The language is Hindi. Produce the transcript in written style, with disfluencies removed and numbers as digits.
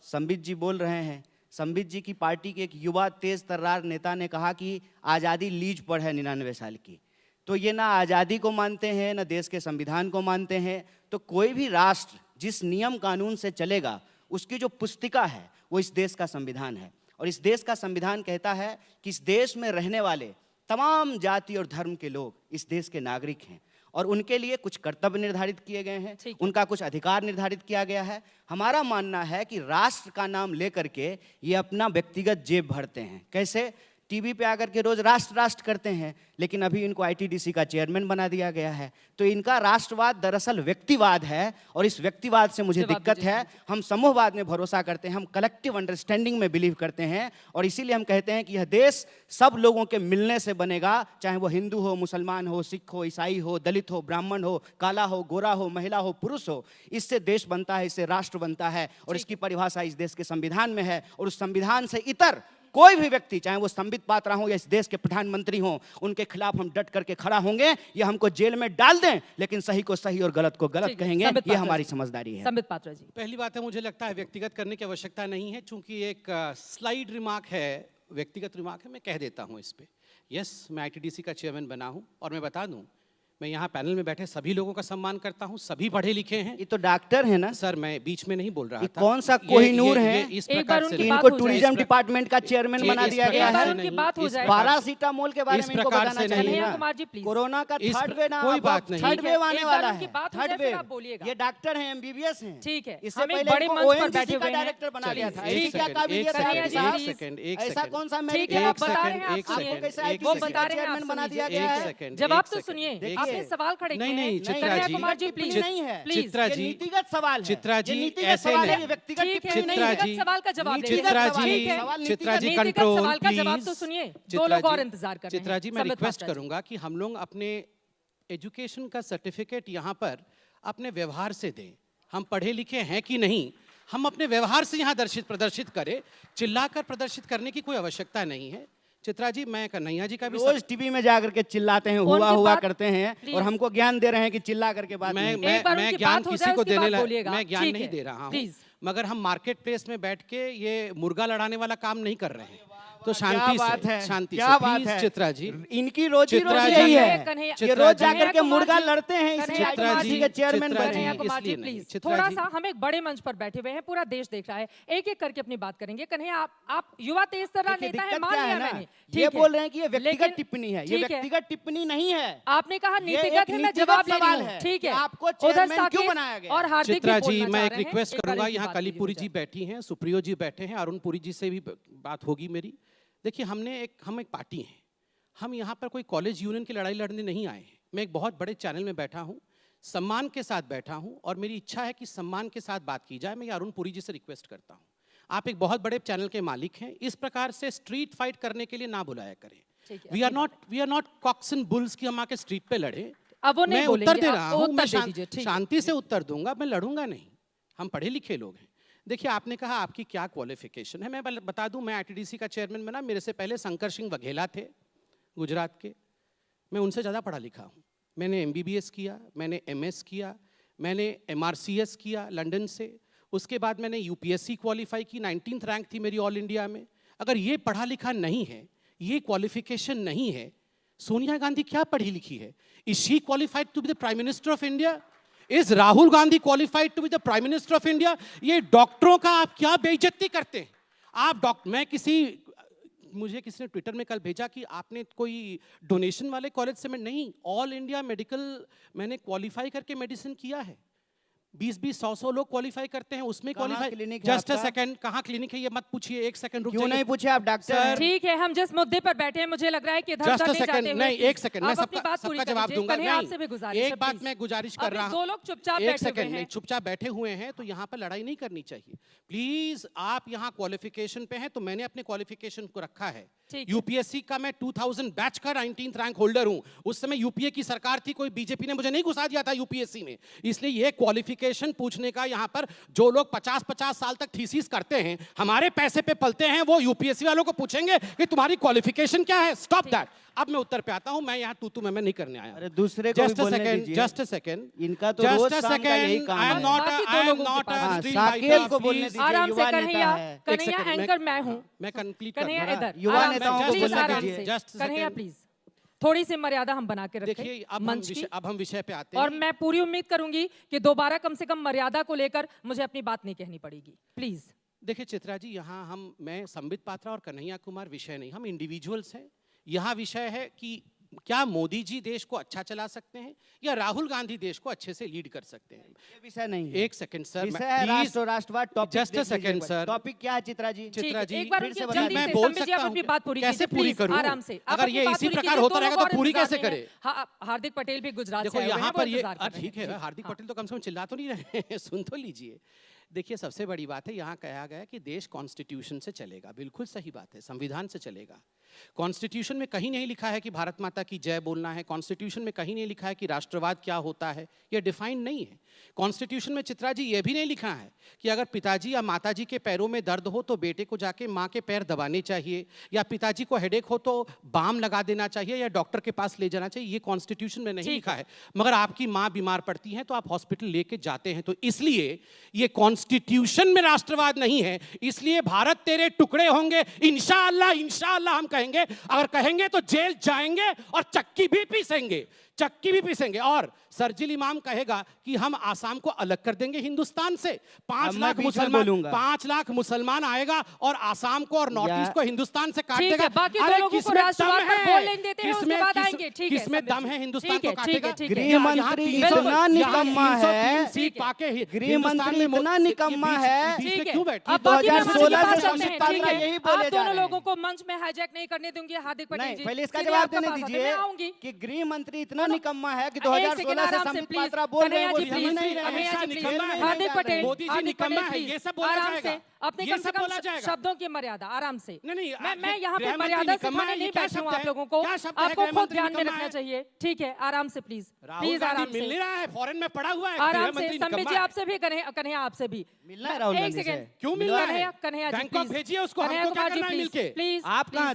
संबित जी बोल रहे हैं, संबित जी की पार्टी के एक युवा तेज तर्रार नेता ने कहा कि आज़ादी लीज पर है 99 साल की। तो ये ना आज़ादी को मानते हैं, ना देश के संविधान को मानते हैं। तो कोई भी राष्ट्र जिस नियम कानून से चलेगा, उसकी जो पुस्तिका है वो इस देश का संविधान है। और इस देश का संविधान कहता है कि इस देश में रहने वाले तमाम जाति और धर्म के लोग इस देश के नागरिक हैं और उनके लिए कुछ कर्तव्य निर्धारित किए गए हैं, उनका कुछ अधिकार निर्धारित किया गया है। हमारा मानना है कि राष्ट्र का नाम लेकर के ये अपना व्यक्तिगत जेब भरते हैं। कैसे? टीवी पे आकर के रोज राष्ट्र राष्ट्र करते हैं, लेकिन अभी इनको आईटीडीसी का चेयरमैन बना दिया गया है। तो इनका राष्ट्रवाद दरअसल व्यक्तिवाद है और इस व्यक्तिवाद से मुझे दिक्कत है। हम समूहवाद में भरोसा करते हैं, हम कलेक्टिव अंडरस्टैंडिंग में बिलीव करते हैं और इसीलिए हम कहते हैं कि यह देश सब लोगों के मिलने से बनेगा, चाहे वो हिंदू हो, मुसलमान हो, सिख हो, ईसाई हो, दलित हो, ब्राह्मण हो, काला हो, गोरा हो, महिला हो, पुरुष हो। इससे देश बनता है, इससे राष्ट्र बनता है और इसकी परिभाषा इस देश के संविधान में है। और उस संविधान से इतर कोई भी व्यक्ति, चाहे वो संबित पात्रा हो या इस देश के प्रधानमंत्री हो, उनके खिलाफ हम डट करके खड़ा होंगे। ये हमको जेल में डाल दें, लेकिन सही को सही और गलत को गलत कहेंगे। ये हमारी समझदारी है। संबित पात्रा जी, पहली बात है, मुझे लगता है व्यक्तिगत करने की आवश्यकता नहीं है, चूंकि एक स्लाइड रिमार्क है, व्यक्तिगत रिमार्क है, मैं कह देता हूं इस पे। यस, मैं आईटीडीसी का चेयरमैन बना हूं और मैं बता दूं, मैं यहाँ पैनल में बैठे सभी लोगों का सम्मान करता हूँ, सभी पढ़े लिखे हैं। ये तो डॉक्टर है ना सर, मैं बीच में नहीं बोल रहा था। कौन सा कोहिनूर है? इस प्रकार से इनको टूरिज्म डिपार्टमेंट का चेयरमैन बना दिया गया है। पैरासीटामोल के बारे में इनको बताना चाहिए। कोरोना का थर्ड वेव ना, कोई बात नहीं, थर्ड वेव आने वाला है। थर्ड वेव, ये डॉक्टर हैं, एमबीबीएस हैं। ठीक है, इससे पहले ओएनजीसी का डायरेक्टर बना दिया था। क्या काबिलियत है? ऐसा कौन सा चेयरमैन बना दिया गया है? जवाब तो सुनिए, आपने सवाल खड़े किए। नहीं, चित्रा जी, कुमार जी प्लीज नहीं है, चित्रा जी, नीतिगत सवाल है। चित्रा जी, ऐसे नहीं, व्यक्तिगत टिप्पणी नहीं है। सवाल का जवाब चित्रा जी, कंट्रोल सवाल का जवाब तो सुनिए, दो लोग और इंतजार कर रहे हैं। चित्रा जी, मैं रिक्वेस्ट करूंगा कि हम लोग अपने एजुकेशन का सर्टिफिकेट यहाँ पर अपने व्यवहार से दें। हम पढ़े लिखे हैं कि नहीं, हम अपने व्यवहार से यहाँ प्रदर्शित करें। चिल्लाकर प्रदर्शित करने की कोई आवश्यकता नहीं है। चित्रा जी, मैं कन्हैया जी का भी रोज टीवी में जाकर के चिल्लाते हैं, हुआ करते हैं और हमको ज्ञान दे रहे हैं कि चिल्ला करके बात। मैं ज्ञान किसी को देने मैं ज्ञान नहीं दे रहा हूँ, मगर हम मार्केट प्लेस में बैठ के ये मुर्गा लड़ाने वाला काम नहीं कर रहे हैं। तो शांति से, शांति से प्लीज चित्रा जी, इनकी रोजी रोटी यही है, ये रोज जाकर के मुर्गा लड़ते हैं। चित्रा जी के चेयरमैन बने। थोड़ा सा हम एक बड़े मंच पर बैठे हुए हैं, पूरा देश देख रहा है, एक एक करके अपनी बात करेंगे। कन्हैया, आप युवा तेज तर्रार नेता है, मान लिया मैंने। ये बोल रहे हैं कि ये व्यक्तिगत टिप्पणी है, ये व्यक्तिगत टिप्पणी नहीं है। आपने कहा नीतिगत है, मैं जवाब ले रही हूं। ठीक है, आपको चेयरमैन क्यों बनाया गया? और हार्दिक चित्रा जी, मैं एक रिक्वेस्ट करूंगा, यहाँ कलीपुरी जी बैठी हैं, सुप्रियो जी बैठे हैं, अरुण पुरी जी से भी बात होगी मेरी। देखिए, हम एक पार्टी हैं, हम यहाँ पर कोई कॉलेज यूनियन की लड़ाई लड़ने नहीं आए हैं। मैं एक बहुत बड़े चैनल में बैठा हूँ, सम्मान के साथ बैठा हूँ और मेरी इच्छा है कि सम्मान के साथ बात की जाए। मैं अरुण पुरी जी से रिक्वेस्ट करता हूँ, आप एक बहुत बड़े चैनल के मालिक हैं, इस प्रकार से स्ट्रीट फाइट करने के लिए ना बुलाया करें। We are not cocks and bulls की हम आके स्ट्रीट पे लड़े। मैं उत्तर दे रहा हूँ, मैं शांति से उत्तर दूंगा, मैं लड़ूंगा नहीं। हम पढ़े लिखे लोग हैं। देखिए, आपने कहा आपकी क्या क्वालिफिकेशन है, मैं बता दूं, मैं आईटीडीसी का चेयरमैन बना, मेरे से पहले शंकर सिंह वघेला थे गुजरात के, मैं उनसे ज़्यादा पढ़ा लिखा हूं। मैंने एमबीबीएस किया, मैंने एमएस किया, मैंने एमआरसीएस किया लंदन से, उसके बाद मैंने यूपीएससी क्वालिफाई की, 19th रैंक थी मेरी ऑल इंडिया में। अगर ये पढ़ा लिखा नहीं है, ये क्वालिफिकेशन नहीं है, सोनिया गांधी क्या पढ़ी लिखी है? Is she qualified to be the prime minister of India? Is Rahul Gandhi qualified to be the prime minister of India? ये डॉक्टरों का आप क्या बेइज्जती करते हैं? आप मुझे किसी ने ट्विटर में कल भेजा कि आपने कोई डोनेशन वाले कॉलेज से, मैं नहीं, ऑल इंडिया मेडिकल मैंने क्वालिफाई करके मेडिसिन किया है। 20-100 लोग क्वालिफाई करते हैं, उसमें क्वालिफाई। जस्ट अ सेकंड, कहाँ क्लिनिक है ये मत पूछिए, एक सेकंड रुक जाइए। क्यों नहीं पूछे आप डॉक्टर? ठीक है, हम जिस मुद्दे पर बैठे हैं, मुझे लग रहा है कि जस्ट अ सेकंड, नहीं, एक सेकंड, मैं सबका जवाब दूंगा। एक बात मैं गुजारिश कर रहा हूँ, दो लोग चुपचाप एक सेकंड नहीं, चुपचाप बैठे हुए हैं, तो यहाँ पर लड़ाई नहीं करनी चाहिए प्लीज। आप यहाँ क्वालिफिकेशन पे हैं, तो मैंने अपने क्वालिफिकेशन को रखा है। यूपीएससी का मैं 2000 बैच का 19th रैंक होल्डर हूँ। उस समय यूपीए की सरकार थी, कोई बीजेपी ने मुझे नहीं घुसा दिया था यूपीएससी में, इसलिए ये क्वालिफिकेशन क्वालिफिकेशन पूछने का यहाँ पर जो लोग 50-50 साल तक थीसिस करते हैं, हमारे पैसे पे पलते हैं, वो यूपीएससी वालों को पूछेंगे कि तुम्हारी क्वालिफिकेशन क्या है? Stop that. अब मैं उत्तर पे आता हूं, मैं यहाँ तू मैं नहीं करने आया। अरे दूसरे को भी बोलने दीजिए। जस्ट अ सेकंड, इनका तो रोज शाम का यही काम है। I am not a Saket को बोलने दीजिए, आराम से युवा कन्हैया, नेता है। कन्हैया एंकर मैं हूं। मैं कंप्लीट कन्हैया कर इधर युवा आराम नेताओं से, को प्लीज बोलने आराम दीजिए। से। Just a Kanhaiya second। Please थोड़ी सी मर्यादा हम बना के रखें देखिए मंच की। अब हम विषय पे आते हैं। और मैं पूरी उम्मीद करूंगी कि दोबारा कम से कम मर्यादा को लेकर मुझे अपनी बात नहीं कहनी पड़ेगी, प्लीज। देखिए चित्रा जी, यहाँ मैं संबित पात्रा और कन्हैया कुमार विषय नहीं, हम इंडिविजुअल्स हैं। यहाँ विषय है कि क्या मोदी जी देश को अच्छा चला सकते हैं या राहुल गांधी देश को अच्छे से लीड कर सकते हैं? ये विषय नहीं है। एक सेकंड सर, विषय है राष्ट्र और राष्ट्रवाद। Topic just a second sir. Topic क्या है चित्रा जी? चित्रा जी, एक बार फिर से उनकी बता जल्दी दें। से मैं बोल संबित जी, आप सकता अपनी हूं, बात पूरी कैसे कीजिए, पूरी प्लीज, करूं? आराम से। आप अगर अपनी ये बात इसी पूरी प्रकार कीजिए, होता दोनों रहेगा तो और पूरी इंतजार कैसे कर रहे करे? हैं। हाँ, हार्दिक पटेल भी गुजरात देखो से आए हुए यहाँ हैं, वो पर ये इंतजार कर रहे हैं। ठीक है, हार्दिक पटेल तो कम से कम चिल्ला तो नहीं रहे हैं, सुन तो लीजिए। देखिए सबसे बड़ी बात है, यहाँ कहा गया कि देश कॉन्स्टिट्यूशन से चलेगा, बिल्कुल सही बात है, संविधान से चलेगा। कॉन्स्टिट्यूशन में कहीं नहीं लिखा है कि भारत माता की जय बोलना है, कॉन्स्टिट्यूशन में कहीं नहीं लिखा है कि राष्ट्रवाद क्या होता है, ये डिफाइन नहीं है। कॉन्स्टिट्यूशन में चित्रा जी ये भी नहीं लिखा है कि अगर पिताजी या माताजी के पैरों में दर्द हो तो बेटे को जाके माँ के पैर दबाने चाहिए, या पिताजी को हेडेक हो तो बाम लगा देना चाहिए या डॉक्टर के पास ले जाना चाहिए, ये कॉन्स्टिट्यूशन में नहीं लिखा है। मगर आपकी माँ बीमार पड़ती है तो आप हॉस्पिटल लेके जाते हैं, तो इसलिए ये कॉन्स्टिट्यूशन में राष्ट्रवाद नहीं है, इसलिए भारत तेरे टुकड़े होंगे इंशाअल्लाह, इंशाअल्लाह हम कहेंगे। अगर कहेंगे तो जेल जाएंगे और चक्की भी पीसेंगे, चक्की भी पीसेंगे। और सर्जिल इमाम कहेगा कि हम आसाम को अलग कर देंगे हिंदुस्तान से। 5 लाख मुसलमान आएगा और आसाम को और नॉर्थ ईस्ट को हिंदुस्तान से काट देगा। बाकी दो लोगों को राष्ट्रवाद पर बोल लेने देते हैं, उसके बाद आएंगे। ठीक है, किसमें दम है हिंदुस्तान को काटेगा? गृह मंत्री इतना निकम्मा है, सीट पाके गृह मंत्री इतना निकम्मा है। क्यों बैठे? 2016 से संबित पात्रा यही बोले जा दोनों रहे लोगों हैं। को मंच में हाईजैक नहीं करने दूंगी हार्दिक पटेल जी। पहले इसका सीधे जवाब आपके देने पास आते हैं, दीजिए मैं आऊंगी। कि गृह मंत्री इतना निकम्मा है कि एक सेकंड 2016 से आराम से, संबित प्लीज। पात्रा बोल रहे हैं, वो कन्हैया जी, समझ नहीं प्लीज, रहे हैं। कन्हैया जी, खेल में प्लीज। ही हार्दिक नहीं पटेल, जा रहे हैं। मोदी जी निकम्मा है, ये सब बोला आराम से, जाएगा, अपने ये कम से सब कम बोला जाएगा। शब्दों की मर्यादा आराम से। नहीं, मैं यहाँ पे गृह मंत्री मर्यादा निकम्मा सिखाने है, नहीं ये क्या बैठी हूँ शब्द आप है? लोगों को। क्या शब्द है आपको गृह खुद मंत्री ध्यान में निकम्मा रखना है? चाहिए। ठीक है, आराम से प्लीज, राहुल प्लीज गांधी आराम मिल नहीं से, रहा है, फॉरेन में पड़ा हुआ है। आराम गृह से। मंत्री संबित जी निकम्मा है। आपसे भी, कन्हैया आपसे भी मिलना है राहुल एक गांधी से। सेकंड, क्यों मिल रहा है? कन्हैया जी बैंकॉक प्लीज, भेजिए उसको, हमको कन्हैया क्या कुमार जी करना है प्लीज, मिलके? प्लीज आप कहाँ